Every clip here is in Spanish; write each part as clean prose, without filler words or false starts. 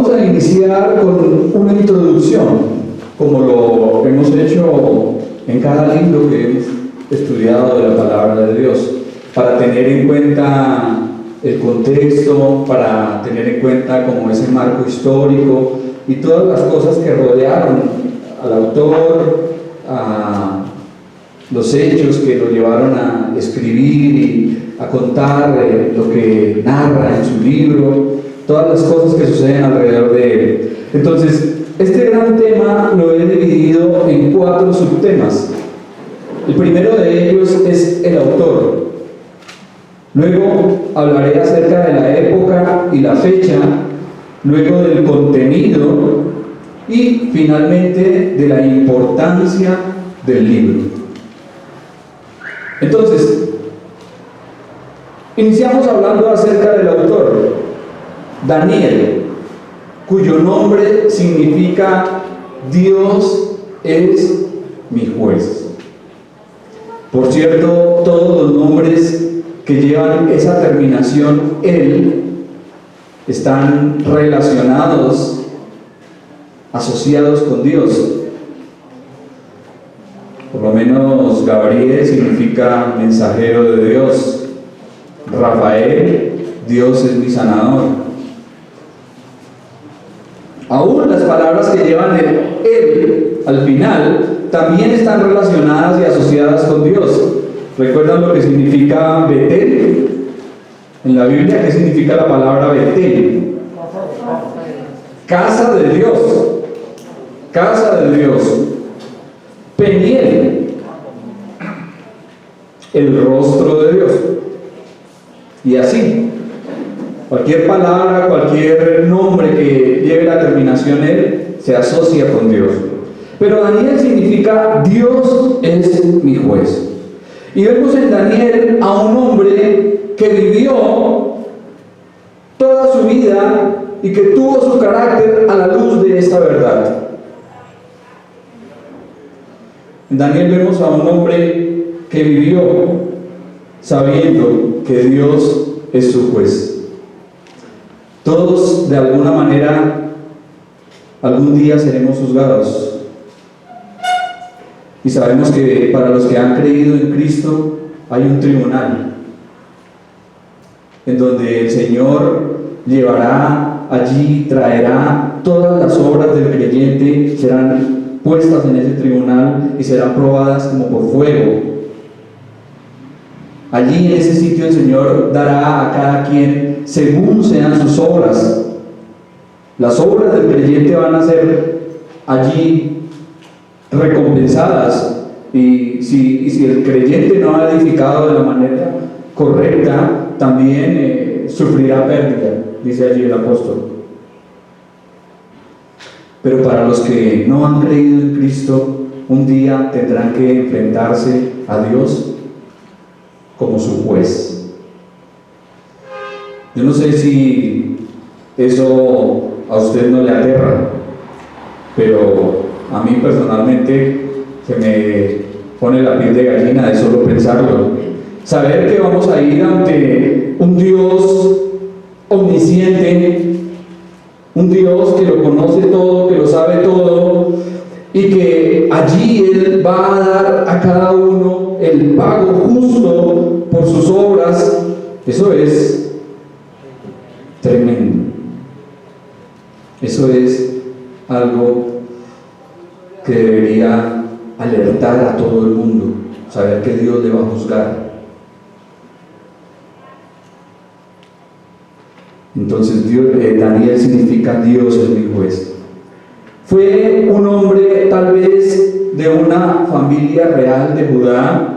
Vamos a iniciar con una introducción, como lo hemos hecho en cada libro que hemos estudiado de la palabra de Dios, para tener en cuenta el contexto, para tener en cuenta como ese marco histórico y todas las cosas que rodearon al autor, a los hechos que lo llevaron a escribir y a contar lo que narra en su libro, todas las cosas que suceden alrededor de él. Entonces, este gran tema lo he dividido en 4 subtemas. El primero de ellos es el autor. Luego hablaré acerca de la época y la fecha, luego del contenido y finalmente de la importancia del libro. Entonces, iniciamos hablando acerca del autor, Daniel, cuyo nombre significa Dios es mi juez. Por cierto, todos los nombres que llevan esa terminación él están relacionados, asociados con Dios. Por lo menos Gabriel significa mensajero de Dios. Rafael, Dios es mi sanador. Aún las palabras que llevan el él al final también están relacionadas y asociadas con Dios. ¿Recuerdan lo que significa Betel? En la Biblia, ¿qué significa la palabra Betel? Casa de Dios. Casa de Dios. Peniel, el rostro de Dios. Y así, cualquier palabra, cualquier nombre que lleve la terminación él, se asocia con Dios. Pero Daniel significa Dios es mi juez. Y vemos en Daniel a un hombre que vivió toda su vida y que tuvo su carácter a la luz de esta verdad. En Daniel vemos a un hombre que vivió sabiendo que Dios es su juez. Todos, de alguna manera, algún día seremos juzgados. Y sabemos que para los que han creído en Cristo hay un tribunal en donde el Señor llevará allí, traerá todas las obras del creyente, serán puestas en ese tribunal y serán probadas como por fuego. Allí en ese sitio el Señor dará a cada quien según sean sus obras. Las obras del creyente van a ser allí recompensadas, y si el creyente no ha edificado de la manera correcta, también sufrirá pérdida, dice allí el apóstol. Pero para los que no han creído en Cristo, un día tendrán que enfrentarse a Dios como su juez. Yo no sé si eso a usted no le aterra, pero a mí personalmente se me pone la piel de gallina de solo pensarlo. Saber que vamos a ir ante un Dios omnisciente, un Dios que lo conoce todo, que lo sabe todo, y que allí Él va a dar a cada uno el pago justo por sus obras. Eso es tremendo. Eso es algo que debería alertar a todo el mundo, saber que Dios le va a juzgar. Entonces Daniel significa Dios es mi juez. Fue un hombre tal vez de una familia real de Judá.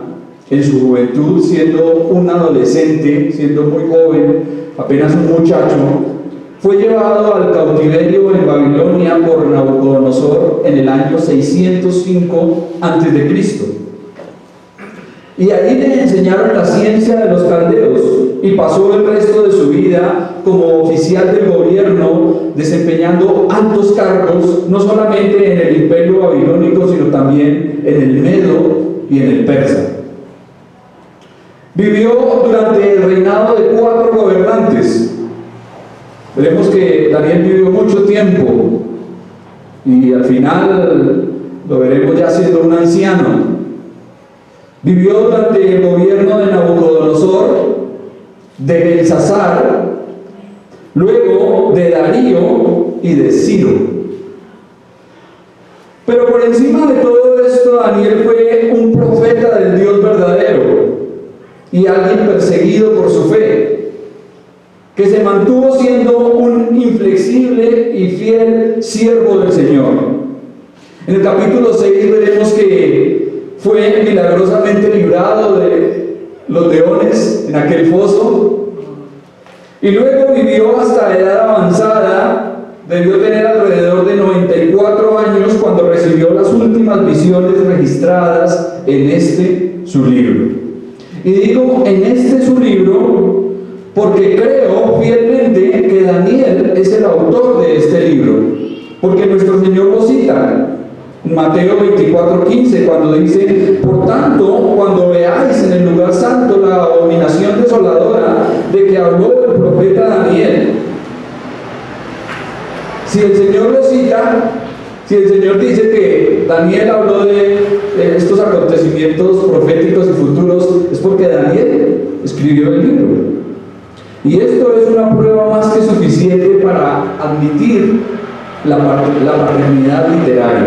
En su juventud, siendo un adolescente, siendo muy joven, apenas un muchacho, fue llevado al cautiverio en Babilonia por Nabucodonosor en el año 605 a.C. Y ahí le enseñaron la ciencia de los caldeos y pasó el resto de su vida como oficial del gobierno, desempeñando altos cargos, no solamente en el imperio babilónico, sino también en el medo y en el persa. Vivió durante el reinado de 4 gobernantes. Veremos que Daniel vivió mucho tiempo y al final lo veremos ya siendo un anciano. Vivió durante el gobierno de Nabucodonosor, de Belsasar, luego de Darío y de Ciro. Pero por encima de todo esto, Daniel fue un profeta del Dios verdadero y alguien perseguido por su fe, que se mantuvo siendo un inflexible y fiel siervo del Señor. En el capítulo 6 veremos que fue milagrosamente librado de los leones en aquel foso, y luego vivió hasta edad avanzada. Debió tener alrededor de 94 años cuando recibió las últimas visiones registradas en su libro. Y digo en su libro porque creo fielmente que Daniel es el autor de este libro, porque nuestro Señor lo cita en Mateo 24:15, cuando dice: por tanto, cuando veáis en el lugar santo la abominación desoladora de que habló el profeta Daniel. Si el Señor lo cita, si el Señor dice que Daniel habló de estos acontecimientos proféticos y futuros, es porque Daniel escribió el libro. Y esto es una prueba más que suficiente para admitir la paternidad literaria.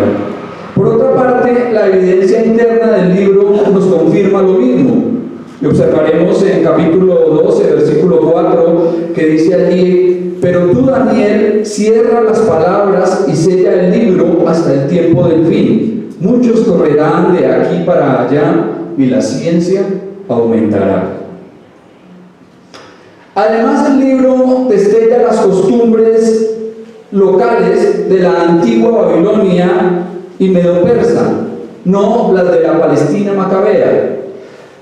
Por otra parte, la evidencia interna del libro nos confirma lo mismo. Y observaremos en capítulo 12, versículo 4, que dice allí: pero tú, Daniel, cierra las palabras y sella el libro hasta el tiempo del fin. Muchos correrán de aquí para allá y la ciencia aumentará. Además, el libro destella las costumbres locales de la antigua Babilonia y Medo-Persa, no las de la Palestina macabea.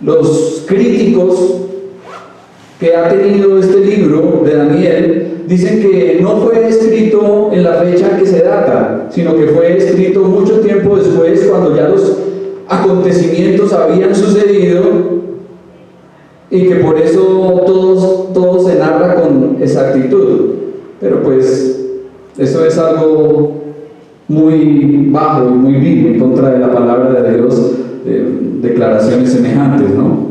Los críticos que ha tenido este libro de Daniel dicen que no fue escrito en la fecha que se data, sino que fue escrito mucho tiempo después, cuando ya los acontecimientos habían sucedido, y que por eso todo se narra con exactitud. Pero pues eso es algo muy bajo y muy vil en contra de la palabra de Dios, declaraciones semejantes, ¿no?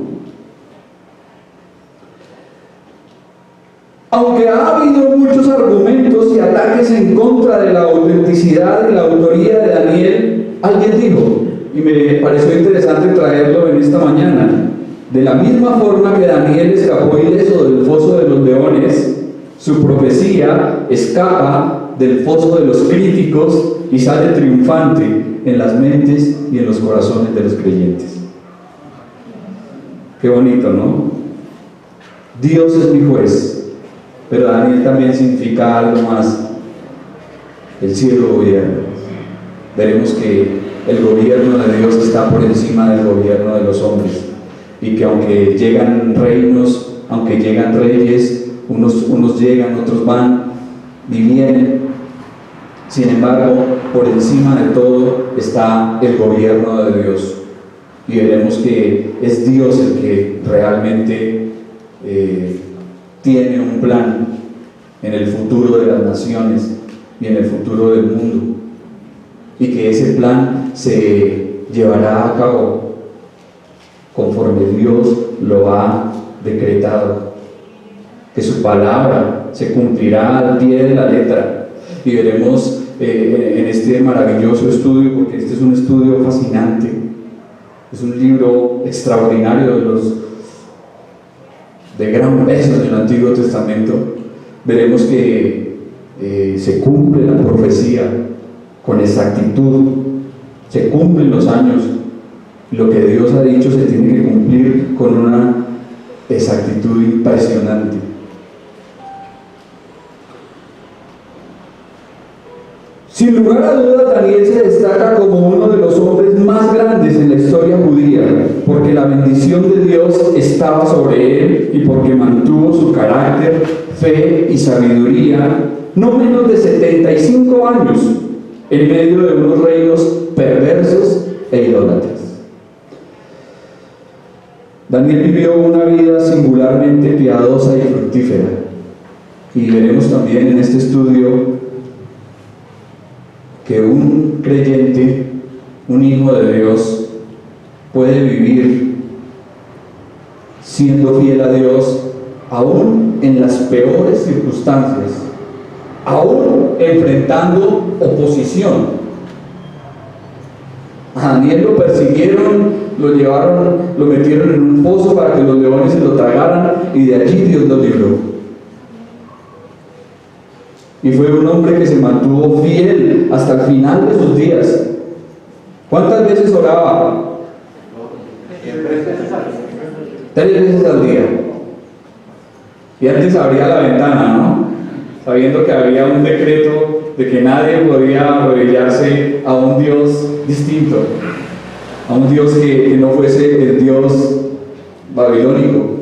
Aunque ha habido muchos argumentos y ataques en contra de la autenticidad y la autoría de Daniel, alguien dijo, y me pareció interesante traerlo en esta mañana: de la misma forma que Daniel escapó ileso del foso de los leones, su profecía escapa del foso de los críticos y sale triunfante en las mentes y en los corazones de los creyentes. Qué bonito, ¿no? Dios es mi juez, pero Daniel también significa algo más: el cielo gobierna. Veremos que el gobierno de Dios está por encima del gobierno de los hombres, y que aunque llegan reinos, aunque llegan reyes, unos llegan, otros van y vienen, sin embargo, por encima de todo está el gobierno de Dios. Y veremos que es Dios el que realmente tiene un plan en el futuro de las naciones y en el futuro del mundo, y que ese plan se llevará a cabo conforme Dios lo ha decretado, que su palabra se cumplirá al pie de la letra. Y veremos en este maravilloso estudio, porque este es un estudio fascinante, es un libro extraordinario, de gran peso en el Antiguo Testamento. Veremos que se cumple la profecía con exactitud, se cumplen los años, lo que Dios ha dicho se tiene que cumplir con una exactitud impresionante. Sin lugar a dudas, Daniel se destaca como uno de los hombres más grandes en la historia judía, porque la bendición de Dios estaba sobre él y porque mantuvo su carácter, fe y sabiduría no menos de 75 años en medio de unos reinos perversos e idólatras. Daniel vivió una vida singularmente piadosa y fructífera, Y veremos también en este estudio que un creyente, un hijo de Dios, puede vivir siendo fiel a Dios aún en las peores circunstancias, aún enfrentando oposición. A Daniel lo persiguieron, lo llevaron, lo metieron en un pozo para que los leones se lo tragaran, y de allí Dios lo libró. Y fue un hombre que se mantuvo fiel hasta el final de sus días. ¿Cuántas veces oraba? 3 veces al día. Y antes abría la ventana, ¿no? Sabiendo que había un decreto de que nadie podía arrodillarse a un Dios distinto, a un Dios que no fuese el Dios babilónico.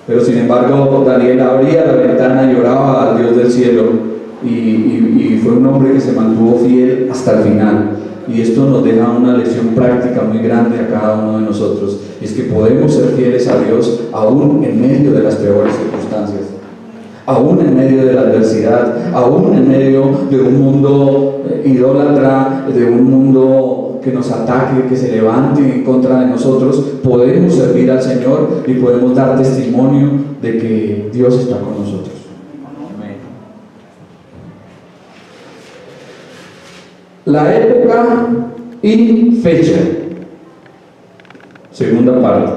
Pero sin embargo, Daniel abría la ventana y oraba al Dios del cielo, y fue un hombre que se mantuvo fiel hasta el final. Y esto nos deja una lección práctica muy grande a cada uno de nosotros, y es que podemos ser fieles a Dios aún en medio de las peores circunstancias, aún en medio de la adversidad, aún en medio de un mundo idólatra, de un mundo que nos ataque, que se levante en contra de nosotros. Podemos servir al Señor y podemos dar testimonio de que Dios está con nosotros. Amén. La época y fecha. Segunda parte.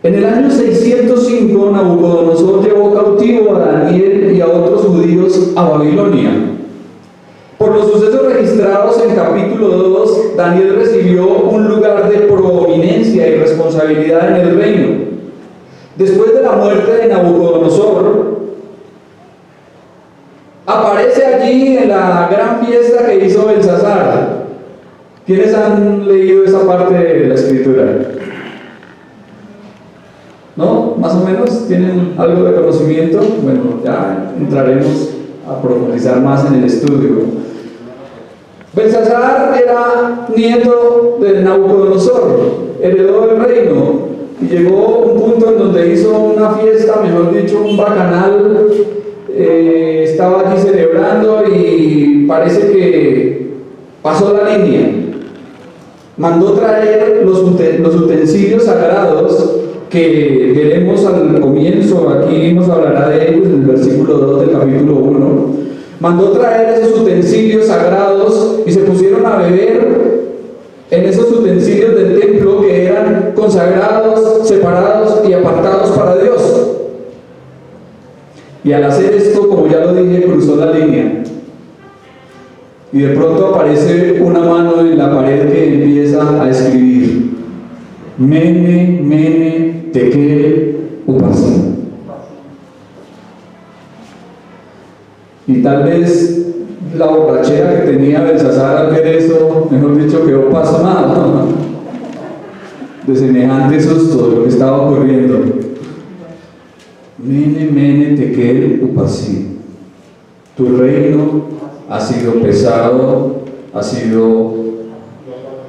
En el año 605, Nabucodonosor llevó cautivo a Daniel y a otros judíos a Babilonia. Por los sucesos registrados en capítulo 2, Daniel recibió un lugar de prominencia y responsabilidad en el reino. Después de la muerte de Nabucodonosor, aparece allí en la gran fiesta que hizo Belsasar. ¿Quiénes han leído esa parte de la escritura? ¿No? ¿Más o menos? ¿Tienen algo de conocimiento? Bueno, ya entraremos a profundizar más en el estudio. Belsasar era nieto de Nabucodonosor, heredó el reino, y llegó un punto en donde hizo una fiesta, mejor dicho, un bacanal. Estaba allí celebrando y parece que pasó la línea. Mandó traer los utensilios sagrados que veremos al comienzo. Aquí nos hablará de ellos en el versículo 2 del capítulo 1. Mandó traer esos utensilios sagrados y se pusieron a beber en esos utensilios del templo que eran consagrados, separados y apartados para Dios. Y al hacer esto, como ya lo dije, cruzó la línea. Y de pronto aparece una mano en la pared que empieza a escribir: Mene, Mene, Tekel, Uparsin. Y tal vez la borrachera que tenía Belsasar al ver eso, mejor dicho, quedó pasmado de semejante susto de lo que estaba ocurriendo. Mene, Mene, Tekel, Uparsin. Tu reino ha sido pesado, ha sido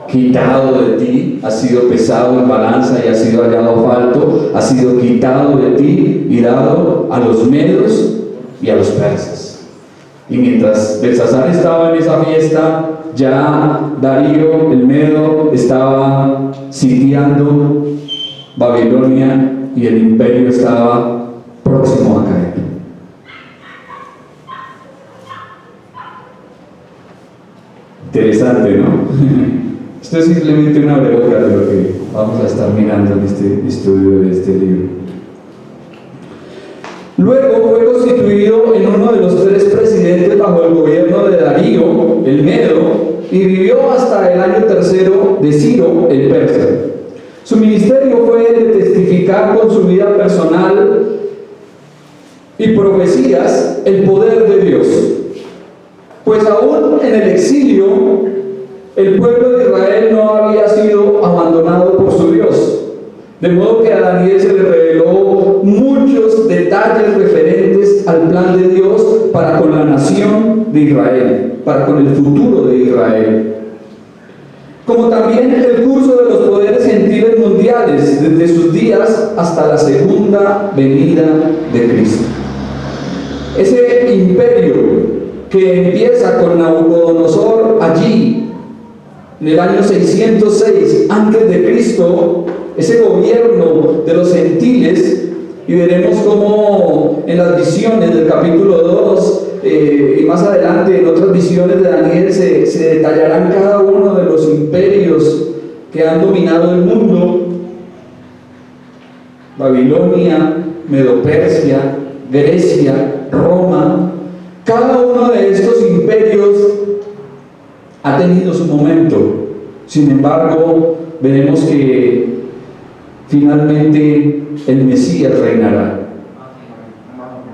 quitado de ti, ha sido pesado en balanza y ha sido hallado falto, ha sido quitado de ti y dado a los medos y a los persas. Y mientras Belsasar estaba en esa fiesta, ya Darío el Medo estaba sitiando Babilonia y el imperio estaba próximo a caer. Interesante, ¿no? Esto es simplemente una breve de lo que vamos a estar mirando en este estudio de este libro. Luego fue constituido en uno de los 3 presidentes bajo el gobierno de Darío el Medo y vivió hasta el año 3 de Ciro el persa. Su ministerio fue el de testificar con su vida personal y profecías el poder de Dios. Pues aún en el exilio, el pueblo de Israel no había sido abandonado por su Dios. De modo que a Daniel se le reveló muchos detalles referentes al plan de Dios para con la nación de Israel, para con el futuro de Israel. Como también el curso de los poderes gentiles mundiales, desde sus días hasta la segunda venida de Cristo. Ese imperio que empieza con Nabucodonosor allí, en el año 606 antes de Cristo, ese gobierno de los gentiles, y veremos cómo en las visiones del capítulo 2 y más adelante en otras visiones de Daniel se detallarán cada uno de los imperios que han dominado el mundo: Babilonia, Medo-Persia, Grecia, Roma. Cada uno de estos imperios ha tenido su momento. Sin embargo, veremos que finalmente el Mesías reinará.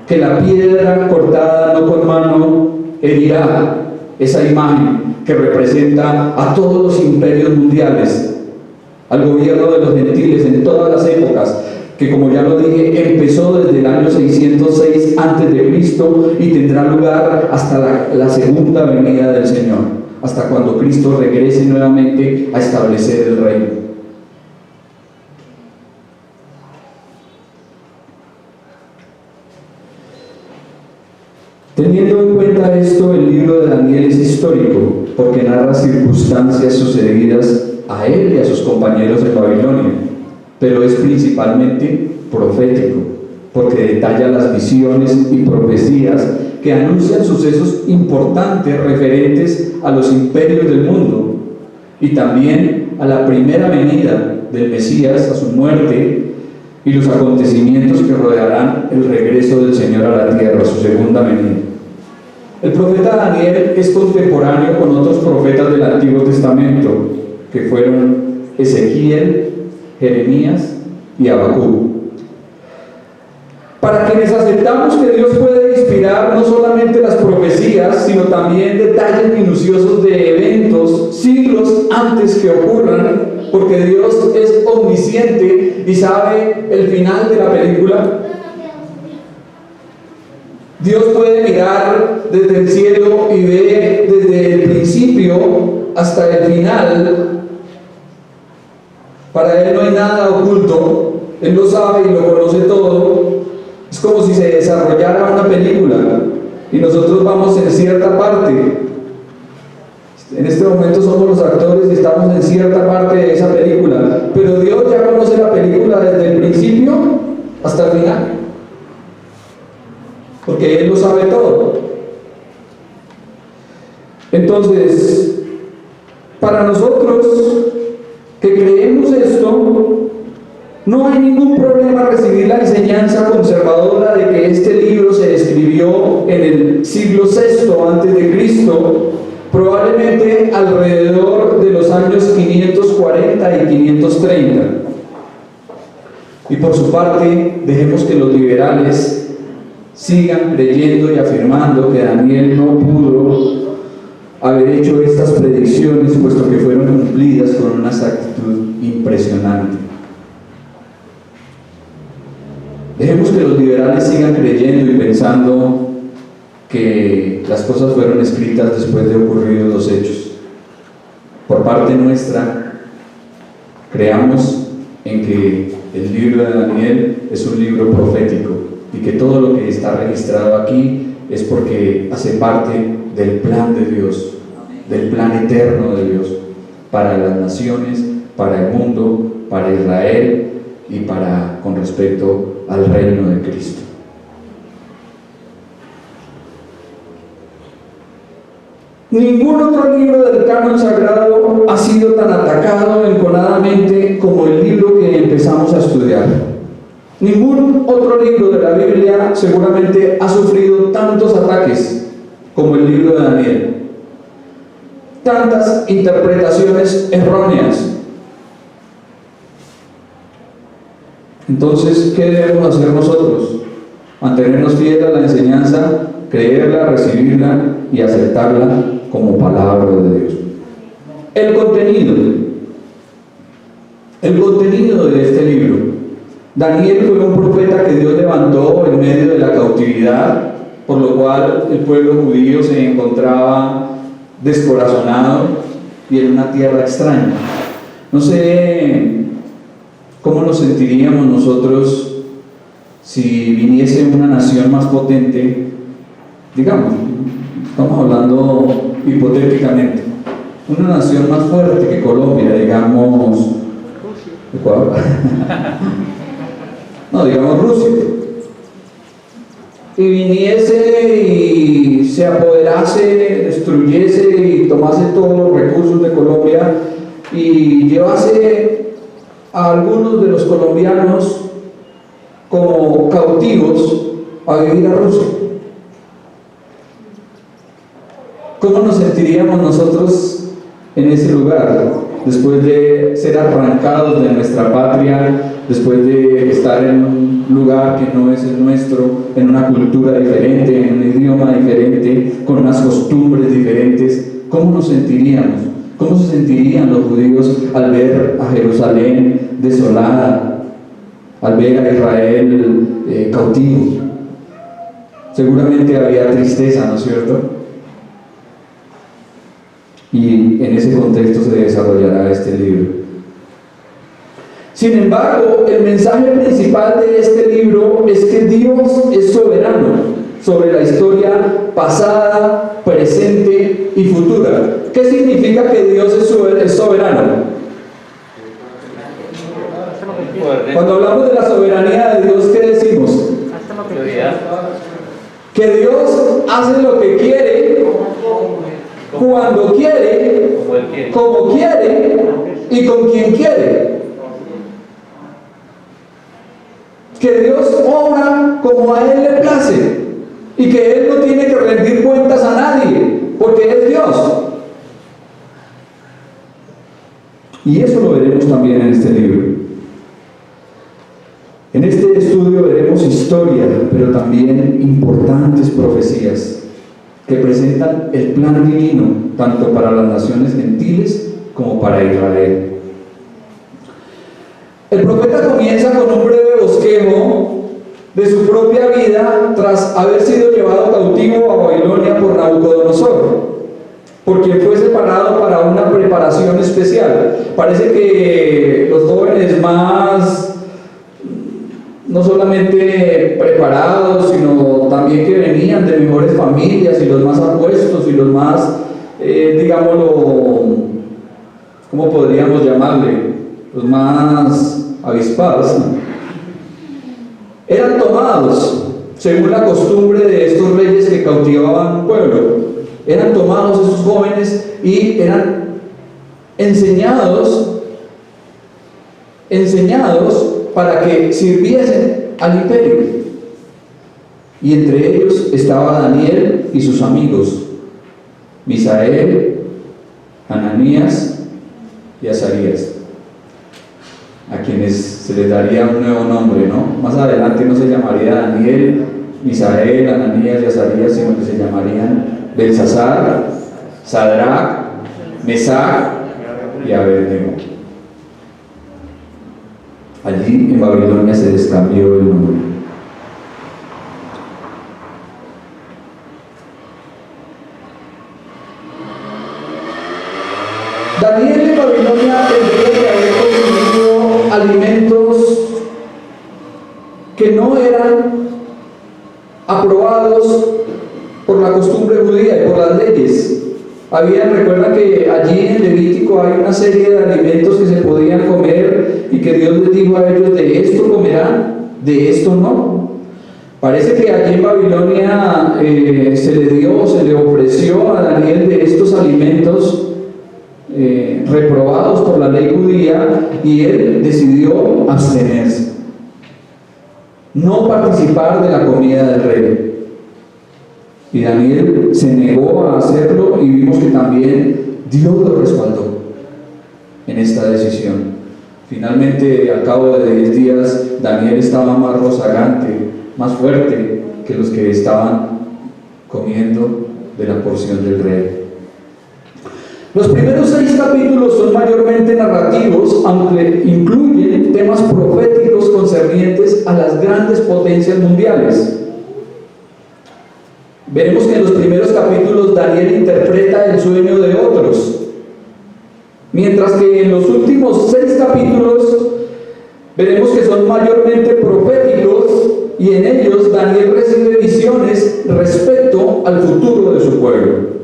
Que la piedra cortada no con mano herirá esa imagen que representa a todos los imperios mundiales, al gobierno de los gentiles en todas las épocas, que, como ya lo dije, empezó desde el año 606 antes de Cristo y tendrá lugar hasta la segunda venida del Señor, hasta cuando Cristo regrese nuevamente a establecer el reino. Teniendo en cuenta esto, el libro de Daniel es histórico, porque narra circunstancias sucedidas a él y a sus compañeros en Babilonia, pero es principalmente profético, porque detalla las visiones y profecías que anuncian sucesos importantes referentes a los imperios del mundo y también a la primera venida del Mesías, a su muerte y los acontecimientos que rodearán el regreso del Señor a la tierra, su segunda venida. El profeta Daniel es contemporáneo con otros profetas del Antiguo Testamento, que fueron Ezequiel, Jeremías y Habacuc. Para quienes aceptamos que Dios puede inspirar no solamente las profecías, sino también detalles minuciosos de eventos siglos antes que ocurran, porque Dios es omnisciente y sabe el final de la película. Dios puede mirar desde el cielo y ver desde el principio hasta el final. Para Él no hay nada oculto, Él lo sabe y lo conoce todo. Es como si se desarrollara una película y nosotros vamos en cierta parte. En este momento somos los actores y estamos en cierta parte de esa película, pero Dios ya conoce la película desde el principio hasta el final, porque Él lo sabe todo. Entonces, para nosotros que creemos esto, no hay ningún problema recibir la enseñanza conservadora de que este libro se escribió en el siglo VI antes de Cristo, probablemente alrededor de los años 540 y 530. Y por su parte, dejemos que los liberales sigan creyendo y afirmando que Daniel no pudo haber hecho estas predicciones, puesto que fueron cumplidas con una exactitud impresionante. Dejemos que los liberales sigan creyendo y pensando que las cosas fueron escritas después de ocurridos los hechos. Por parte nuestra, creamos en que el libro de Daniel es un libro profético y que todo lo que está registrado aquí es porque hace parte del plan de Dios, del plan eterno de Dios para las naciones, para el mundo, para Israel y con respecto al reino de Cristo. Ningún otro libro del canon sagrado ha sido tan atacado enconadamente como el libro que empezamos a estudiar. Ningún otro libro de la Biblia seguramente ha sufrido tantos ataques como el libro de Daniel. Tantas interpretaciones erróneas. Entonces, ¿qué debemos hacer nosotros? Mantenernos fieles a la enseñanza, creerla, recibirla y aceptarla como palabra de Dios. El contenido de este libro. Daniel fue un profeta que Dios levantó en medio de la cautividad, por lo cual el pueblo judío se encontraba descorazonado y en una tierra extraña. No sé cómo nos sentiríamos nosotros si viniese una nación más potente digamos, estamos hablando hipotéticamente, una nación más fuerte que Colombia, digamos, Ecuador, no, digamos Rusia, y viniese y se apoderase, destruyese y tomase todos los recursos de Colombia y llevase a algunos de los colombianos como cautivos a vivir a Rusia. ¿Cómo nos sentiríamos nosotros en ese lugar, después de ser arrancados de nuestra patria, después de estar en un lugar que no es el nuestro, en una cultura diferente, en un idioma diferente, con unas costumbres diferentes? ¿Cómo nos sentiríamos? ¿Cómo se sentirían los judíos al ver a Jerusalén desolada, al ver a Israel cautivo? Seguramente había tristeza, ¿no es cierto? Y en ese contexto se desarrollará este libro. Sin embargo, el mensaje principal de este libro es que Dios es soberano sobre la historia pasada, presente y futura. ¿Qué significa que Dios es soberano? Cuando hablamos de la soberanía de Dios, ¿qué decimos? Que Dios hace lo que quiere, cuando quiere, como quiere y con quien quiere. Que Dios obra como a Él le place y que Él no tiene que rendir cuentas a nadie, porque es Dios. Y eso lo veremos también en este libro. En este estudio veremos historia, pero también importantes profecías que presentan el plan divino tanto para las naciones gentiles como para Israel. El profeta comienza con un breve bosquejo de su propia vida tras haber sido llevado cautivo a Babilonia por Nabucodonosor, por quien fue separado para una preparación especial. Parece que los jóvenes más, no solamente preparados, sino también que venían de mejores familias y los más apuestos y los más, digámoslo, ¿cómo podríamos llamarle? Los más avispados, eran tomados, según la costumbre de estos reyes que cautivaban un pueblo. Eran tomados esos jóvenes y eran enseñados para que sirviesen al imperio. Y entre ellos estaba Daniel y sus amigos, Misael, Ananías y Azarías, a quienes se les daría un nuevo nombre, ¿no? Más adelante no se llamaría Daniel, Misael, Ananías y Azarías, sino que se llamarían Belsasar, Sadrach, Mesach y Abednego. Allí en Babilonia se les cambió el nombre. Daniel en Babilonia tendría que haber consumido alimentos que no eran aprobados por la costumbre judía y por las leyes. Recuerda que allí en Levítico hay una serie de alimentos que se podían comer y que Dios les dijo a ellos: de esto comerán, de esto no. Parece que allí en Babilonia se le ofreció a Daniel de estos alimentos reprobados por la ley judía, y él decidió abstenerse, no participar de la comida del rey. Y Daniel se negó a hacerlo, y vimos que también Dios lo respaldó en esta decisión. Finalmente, al cabo de 10 días, Daniel estaba más rozagante, más fuerte que los que estaban comiendo de la porción del rey. Los primeros 6 capítulos son mayormente narrativos, aunque incluyen temas proféticos concernientes a las grandes potencias mundiales. Veremos que en los primeros capítulos Daniel interpreta el sueño de otros, mientras que en los últimos 6 capítulos veremos que son mayormente proféticos, y en ellos Daniel recibe visiones respecto mirando al futuro de su pueblo.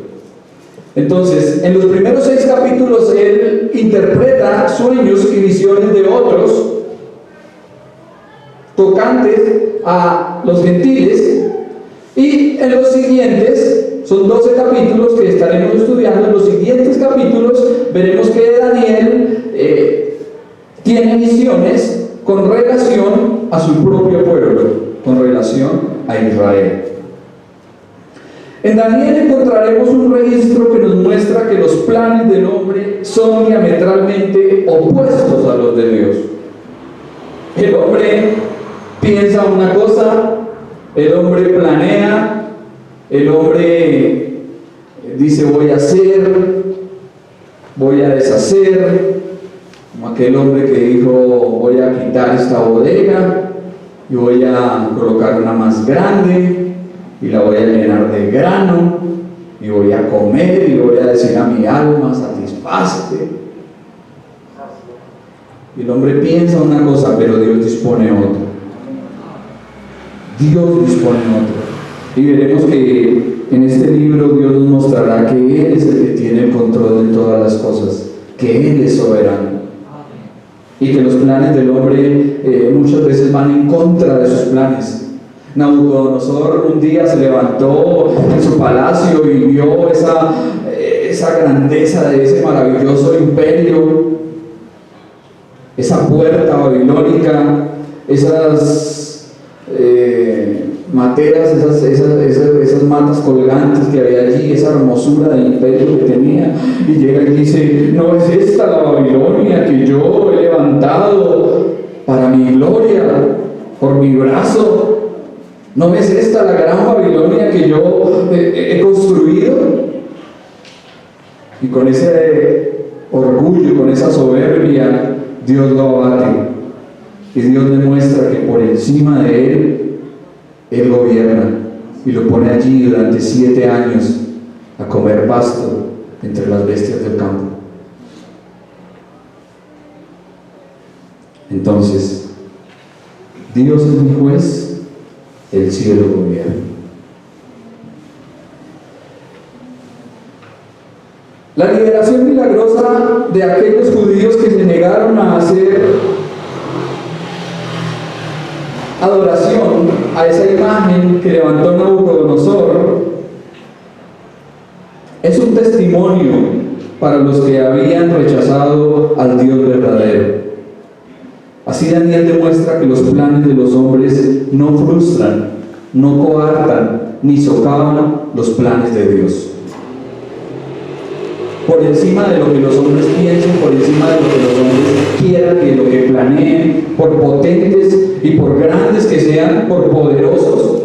Entonces, en los primeros 6 capítulos, él interpreta sueños y visiones de otros tocantes a los gentiles, y en los siguientes, son 12 capítulos que estaremos estudiando. En los siguientes capítulos veremos que Daniel tiene visiones con relación a su propio pueblo, con relación a Israel. En Daniel encontraremos un registro que nos muestra que los planes del hombre son diametralmente opuestos a los de Dios. El hombre piensa una cosa, el hombre planea, el hombre dice voy a hacer, voy a deshacer, como aquel hombre que dijo voy a quitar esta bodega y voy a colocar una más grande y la voy a llenar de grano y voy a comer y voy a decir a mi alma satisfazte. Y el hombre piensa una cosa, pero Dios dispone otra. Dios dispone otra. Y veremos que en este libro Dios nos mostrará que Él es el que tiene el control de todas las cosas, que Él es soberano, y que los planes del hombre muchas veces van en contra de sus planes. Nabucodonosor un día se levantó en su palacio y vio esa grandeza de ese maravilloso imperio, esa puerta babilónica, esas materas, esas matas colgantes que había allí, esa hermosura del imperio que tenía, y llega y dice: ¿no es esta la Babilonia que yo he levantado para mi gloria, por mi brazo? ¿No es esta la gran Babilonia que yo he construido? Y con ese orgullo, con esa soberbia, Dios lo abate. Y Dios demuestra que por encima de Él gobierna, y lo pone allí durante 7 años a comer pasto entre las bestias del campo. Entonces, Dios es mi juez, el cielo gobierna. La liberación milagrosa de aquellos judíos que se negaron a hacer adoración a esa imagen que levantó Nabucodonosor es un testimonio para los que habían rechazado al Dios verdadero. Así Daniel demuestra que los planes de los hombres no frustran, no coartan, ni socavan los planes de Dios. Por encima de lo que los hombres piensen, por encima de lo que los hombres quieran, de lo que planeen, por potentes y por grandes que sean, por poderosos.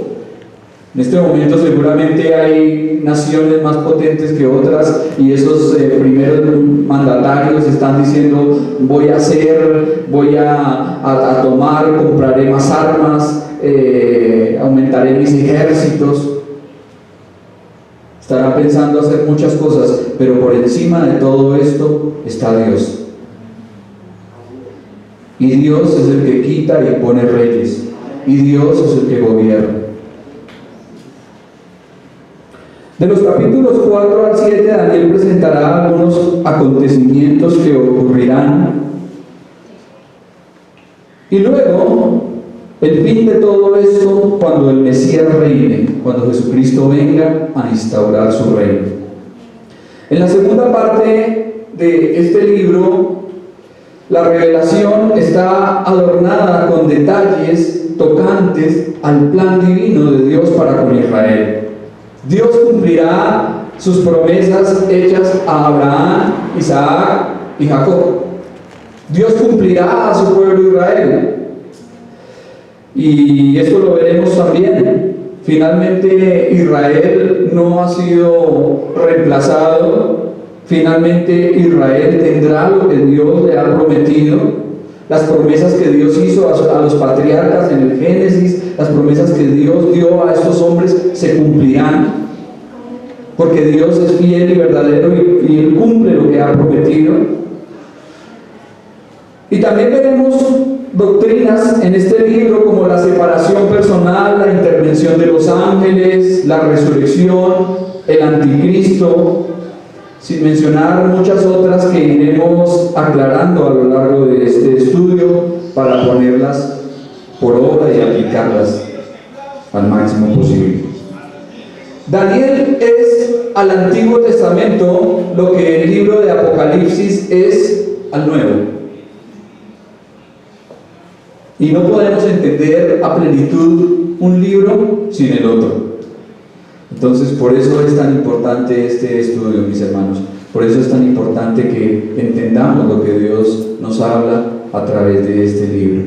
En este momento seguramente hay naciones más potentes que otras, y esos primeros mandatarios están diciendo: voy a hacer, voy a tomar, compraré más armas, aumentaré mis ejércitos. Estarán pensando hacer muchas cosas, pero por encima de todo esto está Dios. Y Dios es el que quita y pone reyes, y Dios es el que gobierna. De los capítulos 4 al 7, Daniel presentará algunos acontecimientos que ocurrirán, y luego el fin de todo esto cuando el Mesías reine, cuando Jesucristo venga a instaurar su reino. En la segunda parte de este libro, la revelación está adornada con detalles tocantes al plan divino de Dios para con Israel. Dios cumplirá sus promesas hechas a Abraham, Isaac y Jacob. Dios cumplirá a su pueblo Israel. Y esto lo veremos también. Finalmente Israel no ha sido reemplazado. Finalmente Israel tendrá lo que Dios le ha prometido. Las promesas que Dios hizo a los patriarcas en el Génesis, las promesas que Dios dio a estos hombres se cumplirán, porque Dios es fiel y verdadero, y Él cumple lo que ha prometido. Y también veremos doctrinas en este libro como la separación personal, la intervención de los ángeles, la resurrección, el anticristo, sin mencionar muchas otras que iremos aclarando a lo largo de este estudio para ponerlas por obra y aplicarlas al máximo posible. Daniel es al Antiguo Testamento lo que el libro de Apocalipsis es al Nuevo. Y no podemos entender a plenitud un libro sin el otro. Entonces, por eso es tan importante este estudio, mis hermanos. Por eso es tan importante que entendamos lo que Dios nos habla a través de este libro.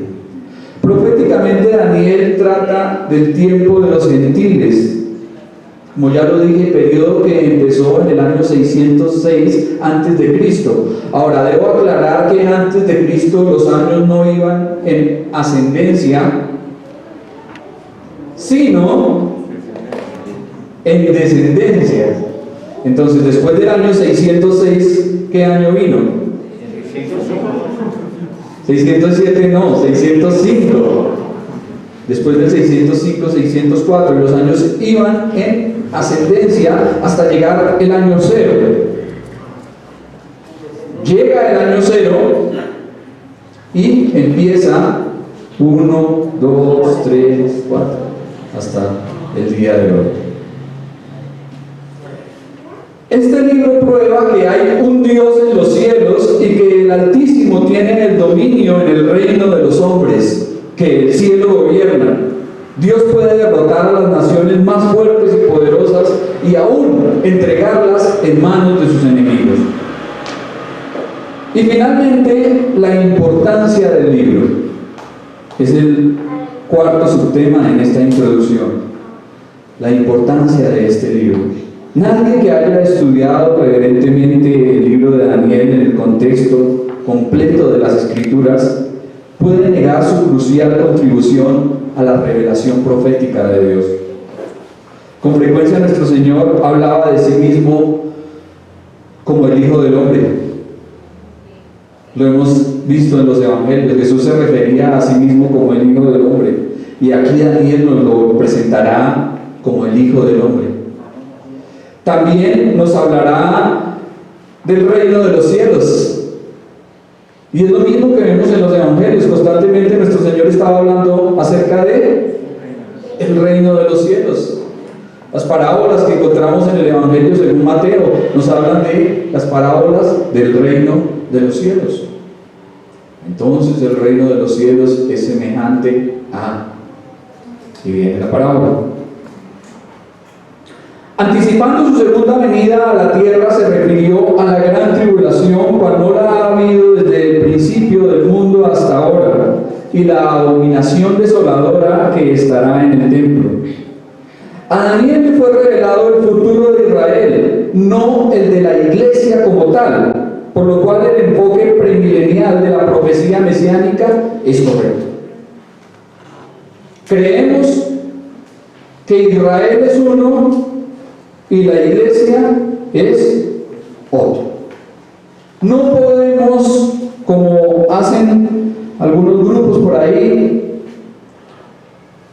Proféticamente, Daniel trata del tiempo de los gentiles. Como ya lo dije, periodo que empezó en el año 606 a.C. Ahora, debo aclarar que antes de Cristo los años no iban en ascendencia, sino en descendencia. Entonces, después del año 606, ¿qué año vino? 607 no, 605. Después del 605, 604, y los años iban en ascendencia hasta llegar el año 0. Llega el año 0 y empieza 1, 2, 3, 4, hasta el día de hoy. Este libro prueba que hay un Dios en los cielos y que el Altísimo tiene el dominio en el reino de los hombres, que el cielo gobierna. Dios puede derrotar a las naciones más fuertes y poderosas y aún entregarlas en manos de sus enemigos. Y finalmente, la importancia del libro es el cuarto subtema en esta introducción. La importancia de este libro. Nadie que haya estudiado reverentemente el libro de Daniel en el contexto completo de las Escrituras puede negar su crucial contribución a la revelación profética de Dios. Con frecuencia nuestro Señor hablaba de sí mismo como el Hijo del Hombre. Lo hemos visto en los Evangelios. Jesús se refería a sí mismo como el Hijo del Hombre, y aquí Daniel nos lo presentará como el Hijo del Hombre. También nos hablará del reino de los cielos. Y es lo mismo que vemos en los Evangelios. Constantemente nuestro Señor estaba hablando acerca de el reino de los cielos. Las parábolas que encontramos en el Evangelio según Mateo nos hablan de las parábolas del reino de los cielos. Entonces el reino de los cielos es semejante a... Y viene la parábola. Anticipando su segunda venida a la tierra, se refirió a la gran tribulación, cual no la ha habido desde el principio del mundo hasta ahora, y la abominación desoladora que estará en el templo. A Daniel le fue revelado el futuro de Israel, no el de la iglesia como tal, por lo cual el enfoque premilenial de la profecía mesiánica es correcto. Creemos que Israel es uno y la iglesia es otro. No podemos, como hacen algunos grupos por ahí,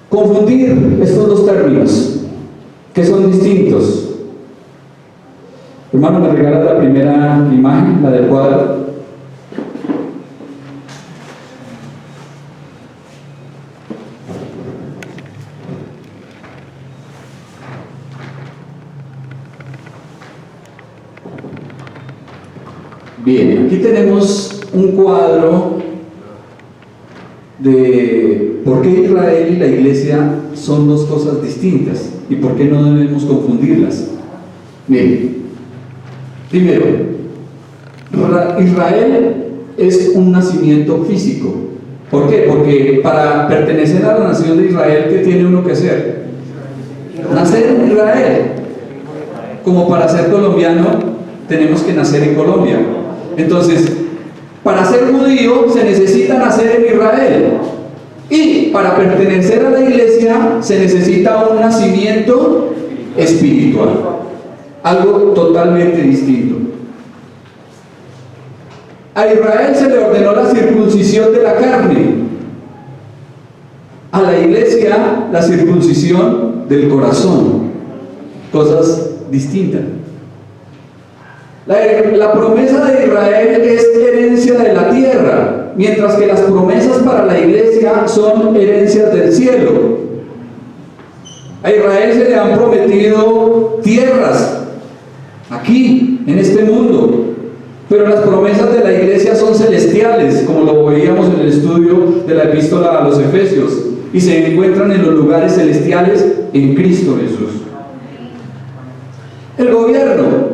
confundir estos dos términos, que son distintos. Hermano, ¿me regalas la primera imagen, la del cuadro? Bien, aquí tenemos un cuadro de por qué Israel y la iglesia son dos cosas distintas y por qué no debemos confundirlas. Bien, primero, Israel es un nacimiento físico. ¿Por qué? Porque para pertenecer a la nación de Israel, ¿qué tiene uno que hacer? Nacer en Israel. Como para ser colombiano, tenemos que nacer en Colombia. Entonces, para ser judío se necesita nacer en Israel, y para pertenecer a la iglesia se necesita un nacimiento espiritual, algo totalmente distinto. A Israel se le ordenó la circuncisión circuncisión de la carne. A la iglesia, la circuncisión del corazón. Cosas distintas. La promesa de Israel es herencia de la tierra, mientras que las promesas para la iglesia son herencias del cielo. A Israel se le han prometido tierras aquí, en este mundo, pero las promesas de la iglesia son celestiales, como lo veíamos en el estudio de la epístola a los Efesios, y se encuentran en los lugares celestiales en Cristo Jesús. El gobierno.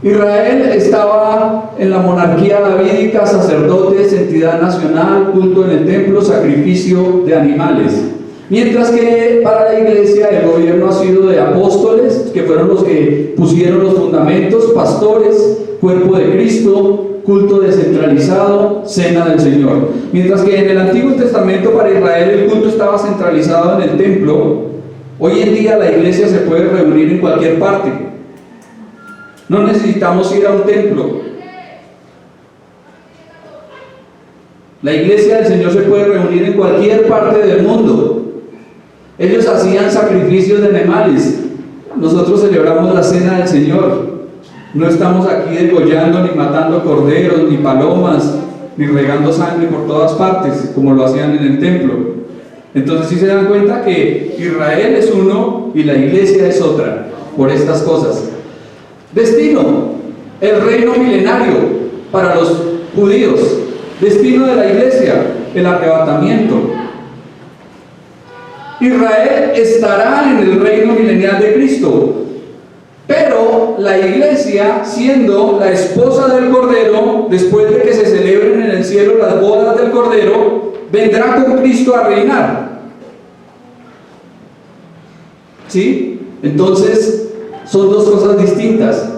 Israel estaba en la monarquía davídica, sacerdotes, entidad nacional, culto en el templo, sacrificio de animales. Mientras que para la iglesia el gobierno ha sido de apóstoles, que fueron los que pusieron los fundamentos, pastores, cuerpo de Cristo, culto descentralizado, cena del Señor. Mientras que en el Antiguo Testamento para Israel el culto estaba centralizado en el templo, hoy en día la iglesia se puede reunir en cualquier parte. No necesitamos ir a un templo. La iglesia del Señor se puede reunir en cualquier parte del mundo. Ellos hacían sacrificios de animales. Nosotros celebramos la cena del Señor. No estamos aquí degollando, ni matando corderos, ni palomas, ni regando sangre por todas partes, como lo hacían en el templo. Entonces sí se dan cuenta que Israel es uno y la iglesia es otra, por estas cosas. Destino, el reino milenario para los judíos. Destino de la iglesia, el arrebatamiento. Israel estará en el reino milenial de Cristo, pero la iglesia, siendo la esposa del Cordero, después de que se celebren en el cielo las bodas del Cordero, vendrá con Cristo a reinar. ¿Sí? Entonces, son dos cosas distintas.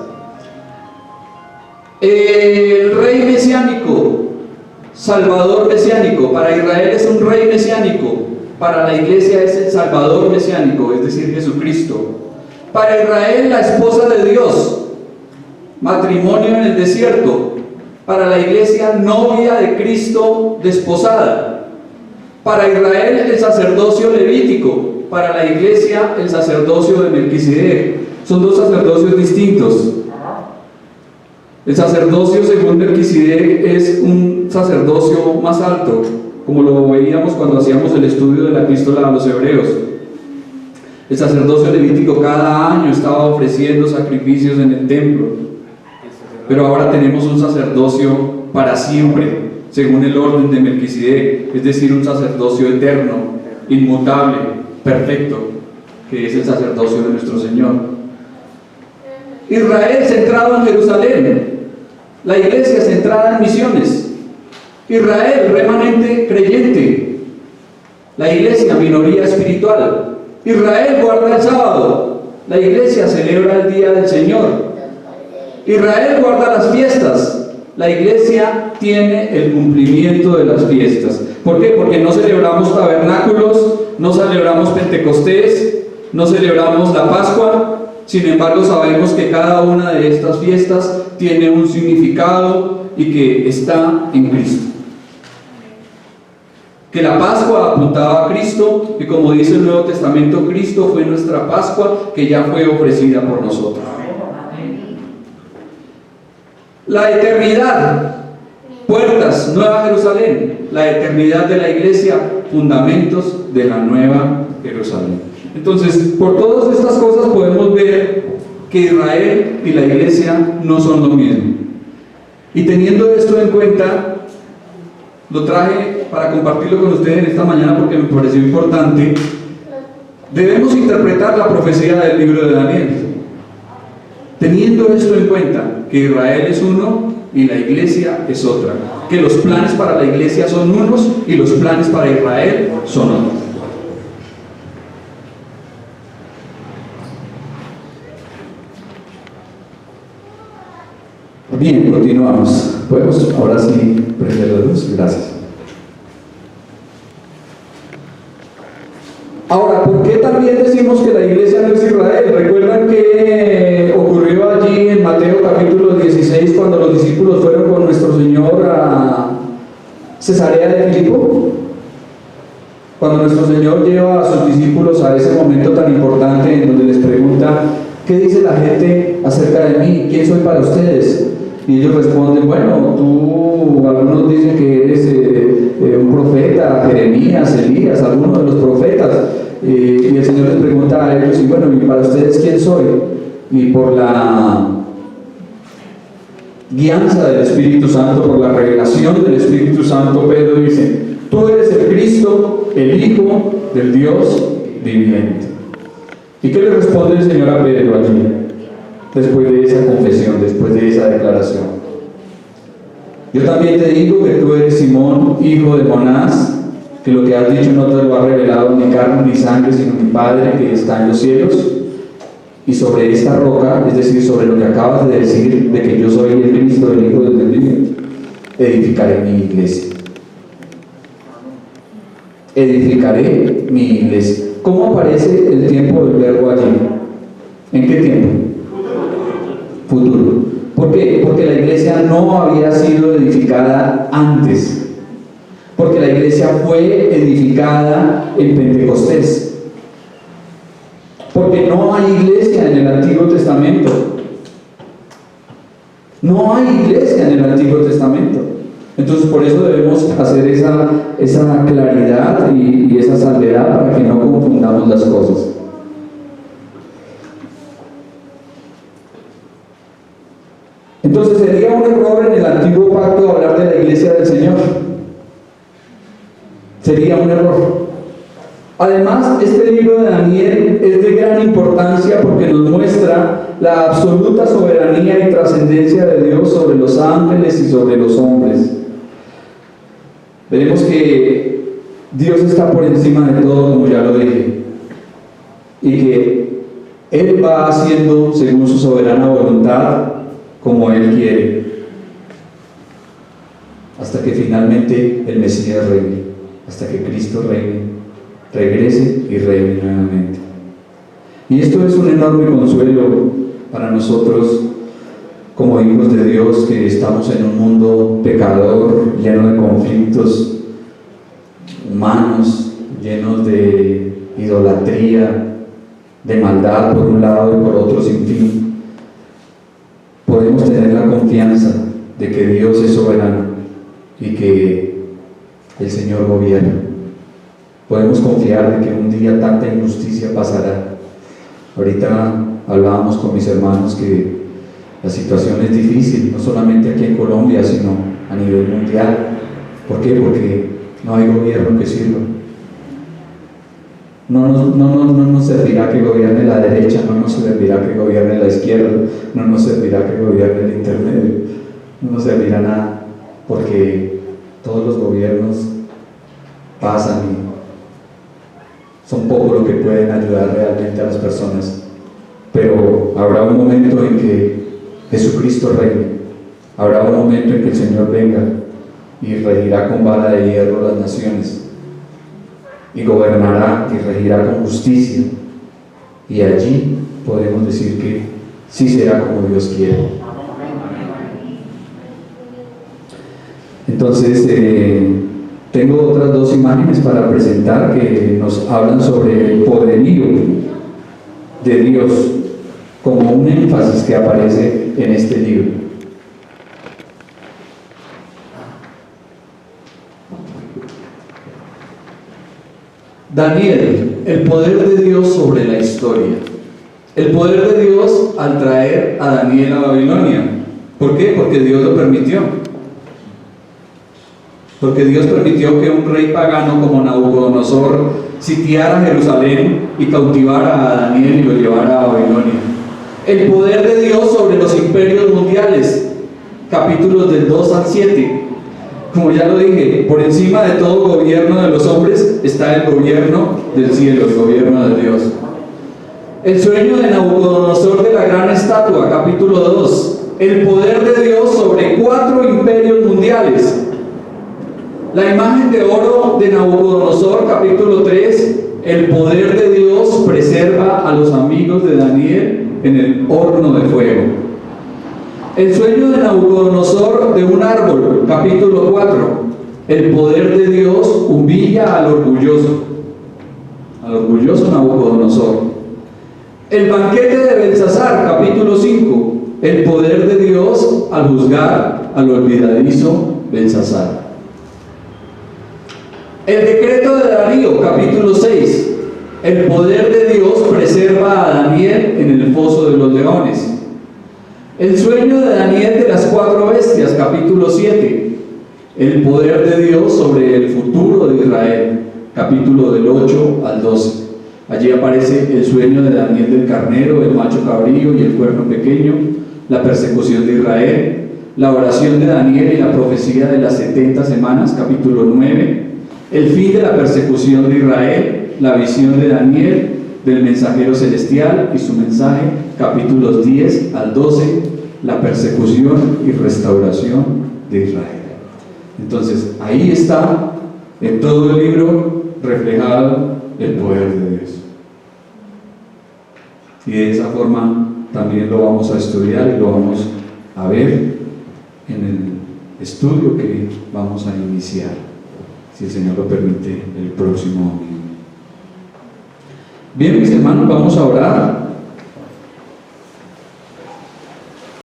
El rey mesiánico, salvador mesiánico, para Israel es un rey mesiánico, para la iglesia es el salvador mesiánico, es decir, Jesucristo. Para Israel la esposa de Dios, matrimonio en el desierto. Para la iglesia novia de Cristo desposada. Para Israel el sacerdocio levítico, para la iglesia el sacerdocio de Melquisedec. Son dos sacerdocios distintos. El sacerdocio según Melquisedec es un sacerdocio más alto, como lo veíamos cuando hacíamos el estudio de la epístola a los Hebreos. El sacerdocio levítico cada año estaba ofreciendo sacrificios en el templo, pero ahora tenemos un sacerdocio para siempre, según el orden de Melquisedec, es decir, un sacerdocio eterno, inmutable, perfecto, que es el sacerdocio de nuestro Señor. Israel centrado en Jerusalén, la iglesia centrada en misiones. Israel remanente creyente, la iglesia minoría espiritual. Israel guarda el sábado, la iglesia celebra el día del Señor. Israel guarda las fiestas, la iglesia tiene el cumplimiento de las fiestas. ¿Por qué? Porque no celebramos tabernáculos, no celebramos Pentecostés, no celebramos la Pascua. Sin embargo, sabemos que cada una de estas fiestas tiene un significado y que está en Cristo. Que la Pascua apuntaba a Cristo, y como dice el Nuevo Testamento, Cristo fue nuestra Pascua que ya fue ofrecida por nosotros. La eternidad, puertas, Nueva Jerusalén. La eternidad de la iglesia, fundamentos de la Nueva Jerusalén. Entonces, por todas estas cosas podemos ver que Israel y la iglesia no son lo mismo. Y teniendo esto en cuenta, lo traje para compartirlo con ustedes en esta mañana porque me pareció importante. Debemos interpretar la profecía del libro de Daniel, teniendo esto en cuenta, que Israel es uno y la iglesia es otra, que los planes para la iglesia son unos y los planes para Israel son otros. Bien, continuamos. Podemos ahora sí prender la luz. Gracias. Ahora, ¿por qué también decimos que la iglesia no es Israel? ¿Recuerdan que ocurrió allí en Mateo capítulo 16 cuando los discípulos fueron con nuestro Señor a Cesarea de Filipo, cuando nuestro Señor lleva a sus discípulos a ese momento tan importante en donde les pregunta: ¿qué dice la gente acerca de mí? ¿Quién soy para ustedes? Y ellos responden: bueno, algunos dicen que eres un profeta, Jeremías, Elías, algunos de los profetas. Y el Señor les pregunta a ellos: y bueno, ¿y para ustedes quién soy? Y por la guianza del Espíritu Santo, por la revelación del Espíritu Santo, Pedro dice: tú eres el Cristo, el Hijo del Dios viviente. ¿Y qué le responde el Señor a Pedro allí, después de esa confesión, después de esa declaración? Yo también te digo que tú eres Simón, hijo de Jonás, que lo que has dicho no te lo ha revelado ni carne ni sangre, sino mi Padre que está en los cielos. Y sobre esta roca, es decir, sobre lo que acabas de decir, de que yo soy el Cristo, el Hijo del Dios viviente, edificaré mi iglesia. Edificaré mi iglesia. ¿Cómo aparece el tiempo del verbo allí? ¿En qué tiempo? Futuro. ¿Por qué? Porque la iglesia no había sido edificada antes. Porque la iglesia fue edificada en Pentecostés. Porque no hay iglesia en el Antiguo Testamento. No hay iglesia en el Antiguo Testamento. Entonces, por eso debemos hacer esa claridad y esa salvedad para que no confundamos las cosas. Entonces, sería un error en el Antiguo Pacto hablar de la iglesia del Señor. Sería un error. Además, este libro de Daniel es de gran importancia porque nos muestra la absoluta soberanía y trascendencia de Dios sobre los ángeles y sobre los hombres. Veremos que Dios está por encima de todo, como ya lo dije, y que Él va haciendo según su soberana voluntad, como Él quiere, hasta que finalmente el Mesías reine, hasta que Cristo reine, regrese y reine nuevamente. Y esto es un enorme consuelo para nosotros como hijos de Dios, que estamos en un mundo pecador, lleno de conflictos humanos, llenos de idolatría, de maldad por un lado y por otro sin fin. Podemos tener la confianza de que Dios es soberano y que el Señor gobierna. Podemos confiar de que un día tanta injusticia pasará. Ahorita hablábamos con mis hermanos que la situación es difícil, no solamente aquí en Colombia, sino a nivel mundial. ¿Por qué? Porque no hay gobierno que sirva. No nos servirá que gobierne la derecha, no nos servirá que gobierne la izquierda, no nos servirá que gobierne el intermedio, no nos servirá nada, porque todos los gobiernos pasan y son poco lo que pueden ayudar realmente a las personas. Pero habrá un momento en que Jesucristo reine, habrá un momento en que el Señor venga y regirá con vara de hierro las naciones, y gobernará y regirá con justicia, y allí podemos decir que sí será como Dios quiere. Entonces, tengo otras dos imágenes para presentar que nos hablan sobre el poderío de Dios, como un énfasis que aparece en este libro. Daniel, el poder de Dios sobre la historia. El poder de Dios al traer a Daniel a Babilonia. ¿Por qué? Porque Dios lo permitió. Porque Dios permitió que un rey pagano como Nabucodonosor sitiara Jerusalén y cautivara a Daniel y lo llevara a Babilonia. El poder de Dios sobre los imperios mundiales. Capítulos del 2 al 7. Como ya lo dije, por encima de todo gobierno de los hombres está el gobierno del cielo, el gobierno de Dios. El sueño de Nabucodonosor de la gran estatua, capítulo 2. El poder de Dios sobre 4 imperios mundiales. La imagen de oro de Nabucodonosor, capítulo 3. El poder de Dios preserva a los amigos de Daniel en el horno de fuego. El sueño de Nabucodonosor de un árbol, capítulo 4. El poder de Dios humilla al orgulloso Nabucodonosor. El banquete de Belsasar, capítulo 5. El poder de Dios al juzgar al olvidadizo Belsasar. El decreto de Darío, capítulo 6. El poder de Dios preserva a Daniel en el foso de los leones. El sueño de Daniel de las 4 bestias, capítulo 7. El poder de Dios sobre el futuro de Israel, capítulo del 8 al 12. Allí aparece el sueño de Daniel del carnero, el macho cabrío y el cuerno pequeño, la persecución de Israel, la oración de Daniel y la profecía de las 70 semanas, capítulo 9, el fin de la persecución de Israel, la visión de Daniel del mensajero celestial y su mensaje, capítulos 10 al 12, la persecución y restauración de Israel. Entonces, ahí está en todo el libro reflejado el poder de Dios. Y de esa forma también lo vamos a estudiar y lo vamos a ver en el estudio que vamos a iniciar, si el Señor lo permite, el próximo domingo. Bien, mis hermanos, vamos a orar.